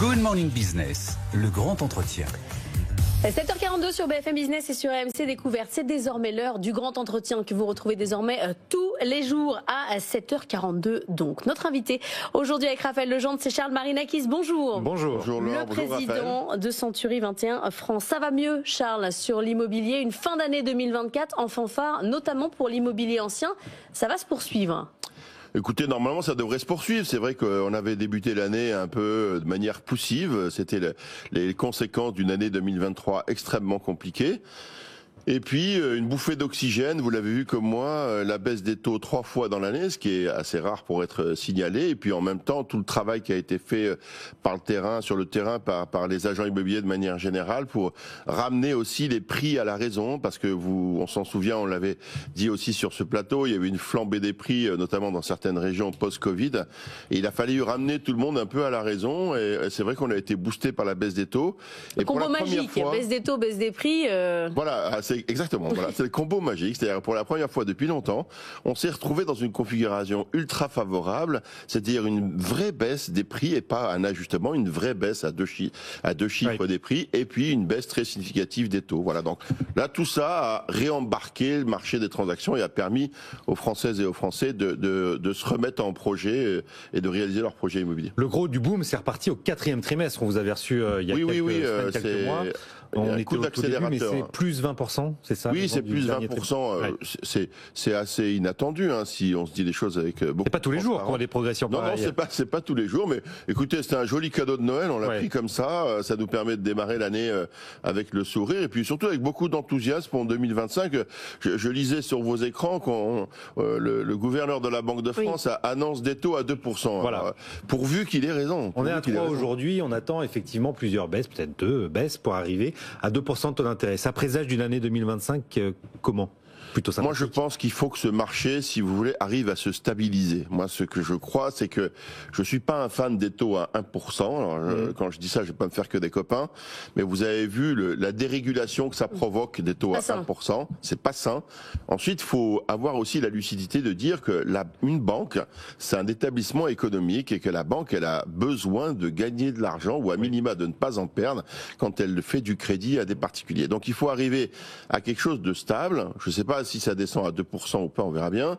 Good Morning Business, le grand entretien. 7h42 sur BFM Business et sur AMC Découverte. C'est désormais l'heure du grand entretien que vous retrouvez désormais tous les jours à 7h42. Donc, notre invité aujourd'hui avec Raphaël Legendre, c'est Charles Marinakis. Bonjour. Bonjour. Bonjour Laure, le président de Century 21 France. Ça va mieux, Charles, sur l'immobilier. Une fin d'année 2024 en fanfare, notamment pour l'immobilier ancien. Ça va se poursuivre. Écoutez, normalement, ça devrait se poursuivre. C'est vrai qu'on avait débuté l'année un peu de manière poussive. C'était les conséquences d'une année 2023 extrêmement compliquée. Et puis, une bouffée d'oxygène, vous l'avez vu comme moi, la baisse des taux 3 fois dans l'année, ce qui est assez rare pour être signalé. Et puis, en même temps, tout le travail qui a été fait sur le terrain, par les agents immobiliers de manière générale, pour ramener aussi les prix à la raison. Parce que on s'en souvient, on l'avait dit aussi sur ce plateau, il y avait une flambée des prix, notamment dans certaines régions post-Covid. Et il a fallu ramener tout le monde un peu à la raison. Et c'est vrai qu'on a été boosté par la baisse des taux. Le combo magique, baisse des taux, baisse des prix. Voilà, exactement, voilà, c'est le combo magique. C'est-à-dire pour la première fois depuis longtemps, on s'est retrouvé dans une configuration ultra favorable, c'est-à-dire une vraie baisse des prix et pas un ajustement, une vraie baisse à deux chiffres des prix et puis une baisse très significative des taux. Voilà, donc là tout ça a réembarqué le marché des transactions et a permis aux Françaises et aux Français de se remettre en projet et de réaliser leurs projets immobiliers. Le gros du boom, c'est reparti au 4e trimestre. On vous avait reçu il y a quelques mois. On était au tout début, mais c'est plus 20%, c'est ça? Oui, c'est plus 20%. C'est assez inattendu, hein, si on se dit les choses avec beaucoup. C'est pas tous les jours qu'on a des progressions. Non, c'est pas tous les jours, mais écoutez, c'était un joli cadeau de Noël. On l'a pris comme ça. Ça nous permet de démarrer l'année avec le sourire et puis surtout avec beaucoup d'enthousiasme en 2025. Je lisais sur vos écrans le gouverneur de la Banque de France annonce des taux à 2%. Voilà. Alors, pourvu qu'il ait raison. On est à 3 aujourd'hui. On attend effectivement plusieurs baisses, peut-être 2 baisses pour arriver à 2% de taux d'intérêt. Ça présage d'une année 2025 comment? Plutôt Moi, je pense qu'il faut que ce marché, si vous voulez, arrive à se stabiliser. Moi, ce que je crois, c'est que je suis pas un fan des taux à 1%. Alors, quand je dis ça, je vais pas me faire que des copains. Mais vous avez vu la dérégulation que ça provoque des taux à 1%. C'est pas sain. Ensuite, il faut avoir aussi la lucidité de dire que une banque, c'est un établissement économique et que la banque, elle a besoin de gagner de l'argent ou à minima de ne pas en perdre quand elle fait du crédit à des particuliers. Donc, il faut arriver à quelque chose de stable. Je sais pas si ça descend à 2% ou pas, on verra bien.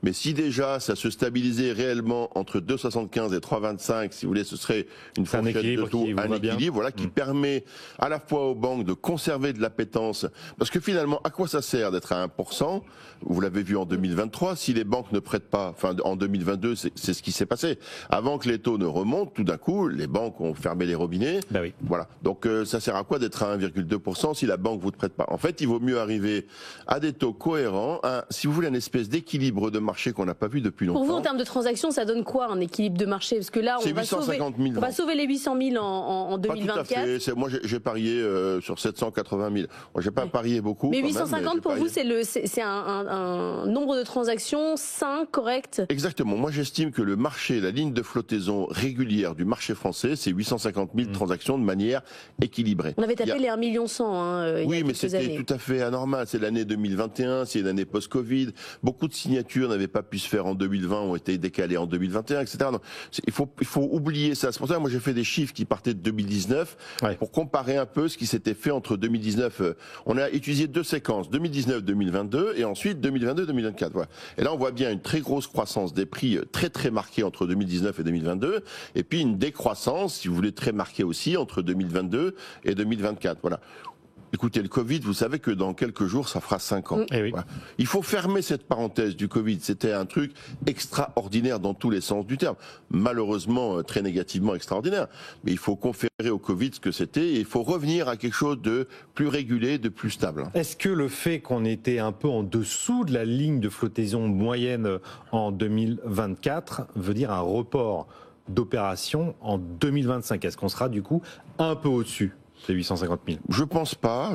Mais si déjà ça se stabilisait réellement entre 2,75 et 3,25, si vous voulez, ce serait une fourchette de taux, un équilibre, voilà, qui permet à la fois aux banques de conserver de l'appétence. Parce que finalement, à quoi ça sert d'être à 1%? Vous l'avez vu en 2023, si les banques ne prêtent pas, enfin en 2022, c'est ce qui s'est passé. Avant que les taux ne remontent, tout d'un coup, les banques ont fermé les robinets. Ben oui. Voilà. Donc ça sert à quoi d'être à 1,2% si la banque vous ne prête pas? En fait, il vaut mieux arriver à des taux cohérents, si vous voulez, une espèce d'équilibre de marché qu'on n'a pas vu depuis longtemps. Pour vous, en termes de transactions, ça donne quoi un équilibre de marché? Parce que là, on va sauver les 800 000 en 2024. Pas tout à fait. Moi, j'ai parié sur 780 000. Moi, j'ai pas parié beaucoup. Mais 850 pour vous, c'est un nombre de transactions sain, correct? Exactement. Moi, j'estime que le marché, la ligne de flottaison régulière du marché français, c'est 850 000 transactions de manière équilibrée. On avait tapé les 1,1 million oui, mais c'était tout à fait anormal. C'est l'année 2021, c'est l'année post-Covid. Beaucoup de signatures n'avaient pas pu se faire en 2020, ont été décalées en 2021, etc. Donc, il faut oublier ça. C'est pour ça que moi j'ai fait des chiffres qui partaient de 2019 pour comparer un peu ce qui s'était fait entre 2019. On a utilisé 2 séquences, 2019-2022 et ensuite 2022-2024. Voilà. Et là on voit bien une très grosse croissance des prix très très marquée entre 2019 et 2022 et puis une décroissance, si vous voulez, très marquée aussi entre 2022 et 2024. Voilà. Écoutez, le Covid, vous savez que dans quelques jours, ça fera 5 ans. Voilà. Il faut fermer cette parenthèse du Covid. C'était un truc extraordinaire dans tous les sens du terme. Malheureusement, très négativement extraordinaire. Mais il faut conférer au Covid ce que c'était et il faut revenir à quelque chose de plus régulé, de plus stable. Est-ce que le fait qu'on était un peu en dessous de la ligne de flottaison moyenne en 2024 veut dire un report d'opération en 2025? Est-ce qu'on sera du coup un peu au-dessus? ces 850 000? Je pense pas,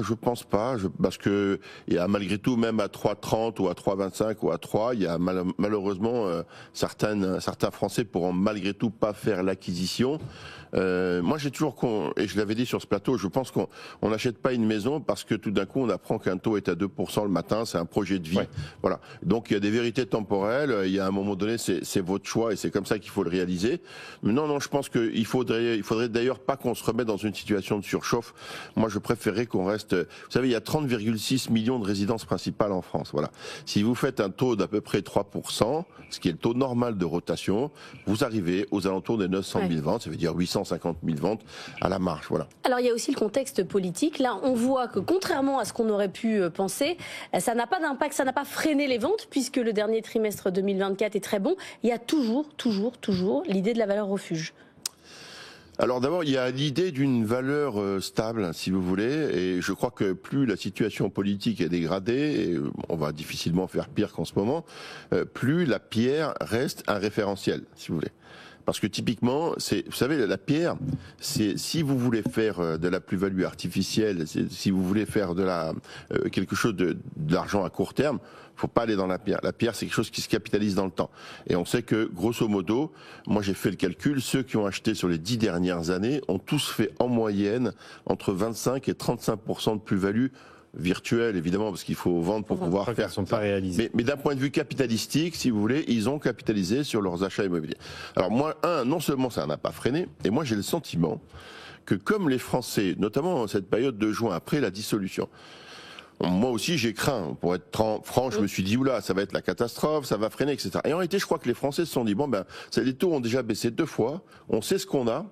parce que il y a malgré tout, même à 3,30 ou à 3,25 ou à 3, il y a malheureusement certains Français pourront malgré tout pas faire l'acquisition. Moi, j'ai toujours, et je l'avais dit sur ce plateau, je pense qu'on n'achète pas une maison parce que tout d'un coup on apprend qu'un taux est à 2% le matin, c'est un projet de vie. Ouais. Voilà. Donc il y a des vérités temporelles. Il y a un moment donné, c'est votre choix et c'est comme ça qu'il faut le réaliser. Mais non, je pense qu'il faudrait d'ailleurs pas qu'on se remette dans une situation de surchauffe. Moi, je préférerais qu'on reste. Vous savez, il y a 30,6 millions de résidences principales en France. Voilà. Si vous faites un taux d'à peu près 3%, ce qui est le taux normal de rotation, vous arrivez aux alentours des 900 000 ventes. Ça veut dire 850 000 ventes à la marge. Voilà. Alors, il y a aussi le contexte politique. Là, on voit que contrairement à ce qu'on aurait pu penser, ça n'a pas d'impact, ça n'a pas freiné les ventes puisque le dernier trimestre 2024 est très bon. Il y a toujours l'idée de la valeur refuge. Alors d'abord, il y a l'idée d'une valeur stable, si vous voulez, et je crois que plus la situation politique est dégradée, et on va difficilement faire pire qu'en ce moment, plus la pierre reste un référentiel, si vous voulez. Parce que typiquement, vous savez, la pierre, c'est si vous voulez faire de la plus-value artificielle, si vous voulez faire quelque chose de l'argent à court terme, faut pas aller dans la pierre. La pierre, c'est quelque chose qui se capitalise dans le temps. Et on sait que, grosso modo, moi j'ai fait le calcul, ceux qui ont acheté sur les 10 dernières années ont tous fait en moyenne entre 25 et 35% de plus-value virtuelle, évidemment, parce qu'il faut vendre pour pouvoir faire. Sont pas réalisés. Mais d'un point de vue capitalistique, si vous voulez, ils ont capitalisé sur leurs achats immobiliers. Alors moi, non seulement ça n'a pas freiné, et moi j'ai le sentiment que comme les Français, notamment en cette période de juin après la dissolution, moi aussi j'ai craint, pour être franc, je me suis dit oula, ça va être la catastrophe, ça va freiner, etc. Et en réalité, je crois que les Français se sont dit les taux ont déjà baissé 2 fois, on sait ce qu'on a.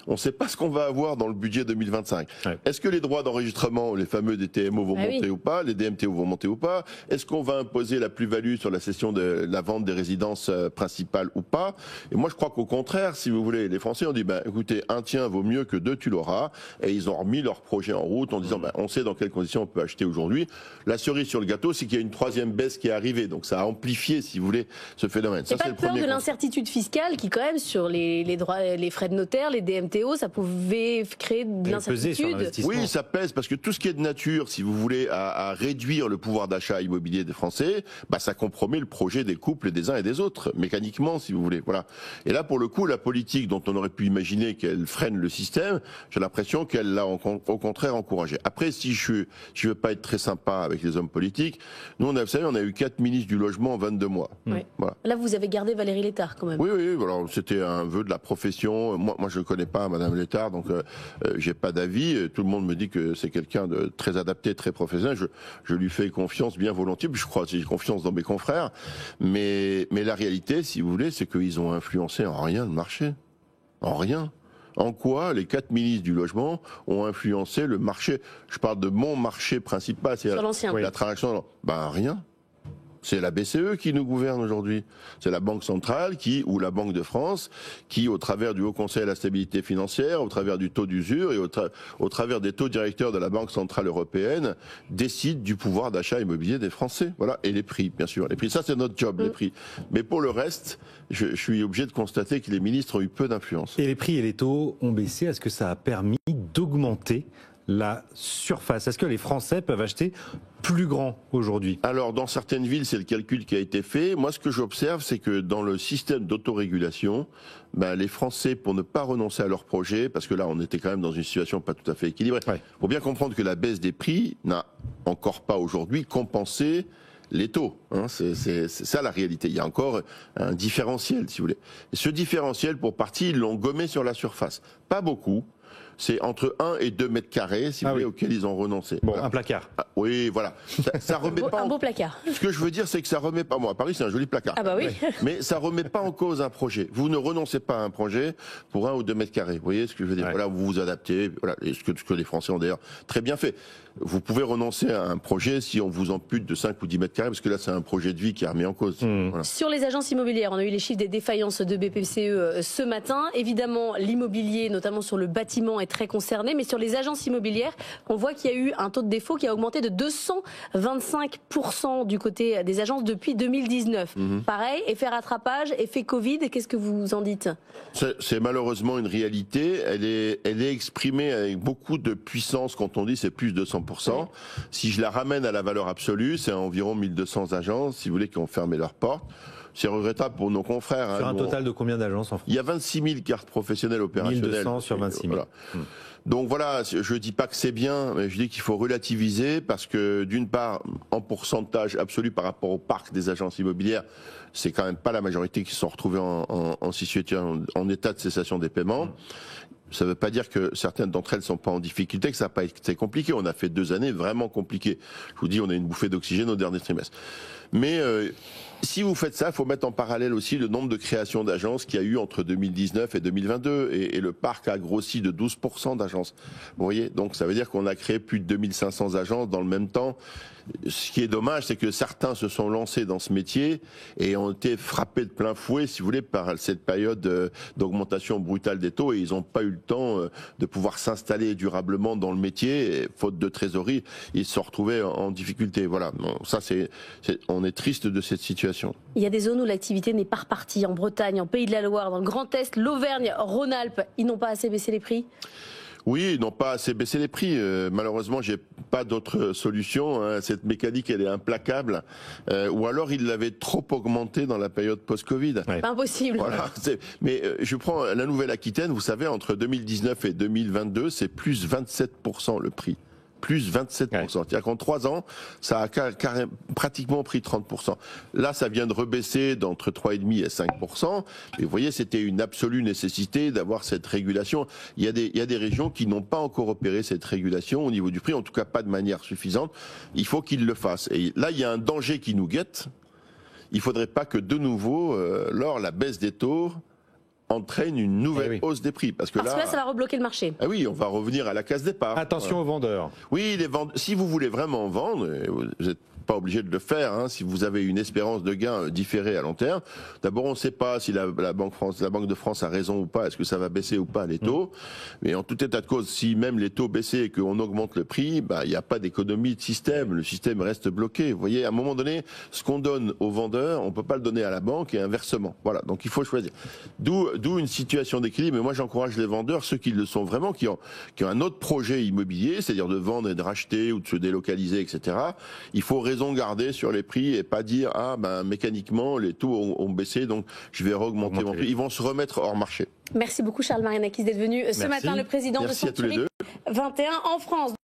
On ne sait pas ce qu'on va avoir dans le budget 2025. Ouais. Est-ce que les droits d'enregistrement, les fameux DTMO vont monter ou pas, les DMTO vont monter ou pas? Est-ce qu'on va imposer la plus-value sur la cession de la vente des résidences principales ou pas? Et moi, je crois qu'au contraire, si vous voulez, les Français ont dit, écoutez, un tien vaut mieux que 2, tu l'auras. Et ils ont remis leur projet en route en disant, on sait dans quelles conditions on peut acheter aujourd'hui. La cerise sur le gâteau, c'est qu'il y a une 3e baisse qui est arrivée. Donc ça a amplifié, si vous voulez, ce phénomène. Ça, c'est pas peur de l'incertitude fiscale qui, quand même, sur les droits, les frais de notaire, les DMTO, ça pouvait créer de l'incertitude. Oui, ça pèse parce que tout ce qui est de nature, si vous voulez, à réduire le pouvoir d'achat immobilier des Français, ça compromet le projet des couples et des uns et des autres, mécaniquement, si vous voulez. Voilà. Et là, pour le coup, la politique dont on aurait pu imaginer qu'elle freine le système, j'ai l'impression qu'elle l'a au contraire encouragé. Après, si je veux pas être très sympa avec les hommes politiques, nous, vous savez, on a eu 4 ministres du logement en 22 mois. Oui. Voilà. Là, vous avez gardé Valérie Létard, quand même. Oui, alors c'était un vœu de la profession. Moi, je ne connais pas Madame Létard, donc j'ai pas d'avis. Tout le monde me dit que c'est quelqu'un de très adapté, très professionnel. Je lui fais confiance bien volontiers, puis je crois que j'ai confiance dans mes confrères. Mais la réalité, si vous voulez, c'est qu'ils ont influencé en rien le marché. En rien. En quoi les 4 ministres du logement ont influencé le marché? Je parle de mon marché principal, c'est la transaction. Rien. C'est la BCE qui nous gouverne aujourd'hui. C'est la Banque centrale ou la Banque de France qui, au travers du Haut Conseil à la stabilité financière, au travers du taux d'usure et au travers des taux directeurs de la Banque centrale européenne, décide du pouvoir d'achat immobilier des Français. Voilà. Et les prix, bien sûr. Les prix, ça c'est notre job, les prix. Mais pour le reste, je suis obligé de constater que les ministres ont eu peu d'influence. Et les prix et les taux ont baissé. Est-ce que ça a permis d'augmenter la surface? Est-ce que les Français peuvent acheter plus grand aujourd'hui? Alors, dans certaines villes, c'est le calcul qui a été fait. Moi, ce que j'observe, c'est que dans le système d'autorégulation, les Français, pour ne pas renoncer à leur projet, parce que là, on était quand même dans une situation pas tout à fait équilibrée. Il faut bien comprendre que la baisse des prix n'a encore pas aujourd'hui compensé les taux. C'est ça la réalité. Il y a encore un différentiel, si vous voulez. Et ce différentiel, pour partie, ils l'ont gommé sur la surface. Pas beaucoup. C'est entre 1 et 2 mètres carrés, si vous voulez, auxquels ils ont renoncé. Bon, un placard. Oui, voilà. Ça remet pas un beau placard. Ce que je veux dire, c'est que ça remet pas. Moi, à Paris, c'est un joli placard. Ah bah oui. Mais ça remet pas en cause un projet. Vous ne renoncez pas à un projet pour 1 ou 2 mètres carrés. Vous voyez ce que je veux dire? Voilà, vous vous adaptez. Voilà, et ce que les Français ont d'ailleurs très bien fait. Vous pouvez renoncer à un projet si on vous ampute de 5 ou 10 mètres carrés, parce que là, c'est un projet de vie qui est remis en cause. Voilà. Sur les agences immobilières, on a eu les chiffres des défaillances de BPCE ce matin. Évidemment, l'immobilier, notamment sur le bâtiment, est très concerné, mais sur les agences immobilières, on voit qu'il y a eu un taux de défaut qui a augmenté de 225% du côté des agences depuis 2019. Pareil, effet rattrapage, effet Covid, qu'est-ce que vous en dites? C'est malheureusement une réalité. Elle est exprimée avec beaucoup de puissance quand on dit c'est plus de 100%. Si je la ramène à la valeur absolue, c'est environ 1200 agences, si vous voulez, qui ont fermé leurs portes. C'est regrettable pour nos confrères. Sur un total de combien d'agences en France? Il y a 26 000 cartes professionnelles opérationnelles. 1200 sur 26 000. Voilà. Donc voilà, je dis pas que c'est bien, mais je dis qu'il faut relativiser parce que d'une part, en pourcentage absolu par rapport au parc des agences immobilières, c'est quand même pas la majorité qui se sont retrouvées en situation, en état de cessation des paiements. Ça ne veut pas dire que certaines d'entre elles ne sont pas en difficulté, que ça n'a pas été compliqué. On a fait 2 années vraiment compliquées. Je vous dis, on a une bouffée d'oxygène au dernier trimestre. Mais si vous faites ça, il faut mettre en parallèle aussi le nombre de créations d'agences qu'il y a eu entre 2019 et 2022. Et le parc a grossi de 12% d'agences. Vous voyez, donc ça veut dire qu'on a créé plus de 2500 agences dans le même temps. Ce qui est dommage, c'est que certains se sont lancés dans ce métier et ont été frappés de plein fouet, si vous voulez, par cette période d'augmentation brutale des taux et ils n'ont pas eu le temps de pouvoir s'installer durablement dans le métier. Et, faute de trésorerie, ils se sont retrouvés en difficulté. Voilà. Bon, ça, on est triste de cette situation. Il y a des zones où l'activité n'est pas repartie. En Bretagne, en Pays de la Loire, dans le Grand Est, l'Auvergne, Rhône-Alpes, ils n'ont pas assez baissé les prix? Oui, ils n'ont pas assez baissé les prix. Malheureusement, j'ai pas d'autre solution. Hein. Cette mécanique, elle est implacable. Ou alors, ils l'avaient trop augmenté dans la période post-Covid. Ouais. Pas impossible. Voilà. Mais je prends la Nouvelle-Aquitaine. Vous savez, entre 2019 et 2022, c'est plus 27% le prix. Plus 27%. Ouais. C'est-à-dire qu'en 3 ans, ça a pratiquement pris 30%. Là, ça vient de rebaisser d'entre 3,5 et 5%. Et vous voyez, c'était une absolue nécessité d'avoir cette régulation. Il y a des régions qui n'ont pas encore opéré cette régulation au niveau du prix, en tout cas pas de manière suffisante. Il faut qu'ils le fassent. Et là, il y a un danger qui nous guette. Il ne faudrait pas que de nouveau, lors la baisse des taux, entraîne une nouvelle hausse des prix. Parce que là, ça va rebloquer le marché. Ah oui, on va revenir à la case départ. Attention aux vendeurs. Oui, si vous voulez vraiment vendre, vous n'êtes pas obligé de le faire, hein, si vous avez une espérance de gain différée à long terme. D'abord, on ne sait pas si la Banque de France a raison ou pas, est-ce que ça va baisser ou pas les taux. Mais en tout état de cause, si même les taux baissaient et qu'on augmente le prix, il n'y a pas d'économie de système. Le système reste bloqué. Vous voyez, à un moment donné, ce qu'on donne aux vendeurs, on ne peut pas le donner à la banque et inversement. Voilà, donc il faut choisir. D'où une situation d'équilibre. Mais moi, j'encourage les vendeurs, ceux qui le sont vraiment, qui ont un autre projet immobilier, c'est-à-dire de vendre et de racheter ou de se délocaliser, etc. Il faut raison garder sur les prix et pas dire mécaniquement les taux ont baissé donc je vais augmenter mon prix. Ils vont se remettre hors marché. Merci beaucoup Charles Marinakis d'être venu ce matin, le président de Century 21 en France.